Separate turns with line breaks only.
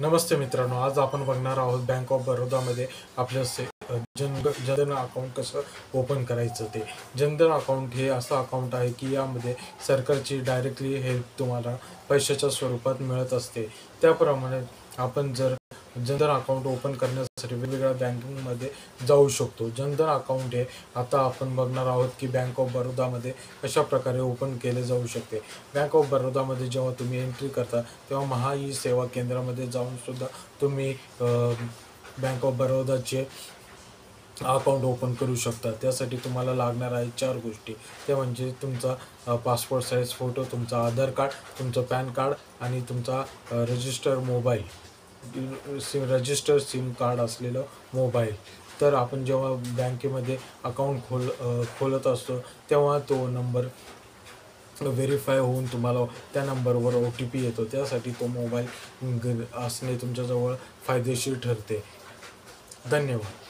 नमस्ते मित्रांनो, आज आपण बघणार आहोत बँक ऑफ बरोडामध्ये आपलं जनधन अकाउंट कसं ओपन करायचं ते. जनधन अकाउंट हे असं अकाउंट आहे की यामध्ये सरकारची डायरेक्टली हेल्प तुम्हाला पैशाच्या स्वरूपात मिळत असते. त्याप्रमाणे आपण जर जनधन अकाउंट ओपन करण्यासाठी वेगवेगळ्या बँकिंगमध्ये जाऊ शकतो. जनधन अकाउंट हे आता आपण बघणार आहोत की बँक ऑफ बरोडामध्ये कशा प्रकारे ओपन केले जाऊ शकते. बँक ऑफ बरोडामध्ये जेव्हा तुम्ही एंट्री करता तेव्हा महा ई सेवा केंद्रामध्ये जाऊन सुद्धा तुम्ही बँक ऑफ बरोडाचे अकाउंट ओपन करू शकता. त्यासाठी तुम्हाला लागणार आहे 4 गोष्टी. ते म्हणजे तुमचा पासपोर्ट साईज फोटो, तुमचा आधार कार्ड, तुमचं पॅन कार्ड आणि तुमचा रजिस्टर सिम कार्ड असलेलं मोबाईल. तर आपण जेव्हा बँकेमध्ये अकाउंट खोलत असतो तेव्हा तो नंबर व्हेरीफाय होऊन तुम्हाला त्या नंबरवर OTP येतो. त्यासाठी तो मोबाईल असणे तुमच्याजवळ फायदेशीर ठरते. धन्यवाद.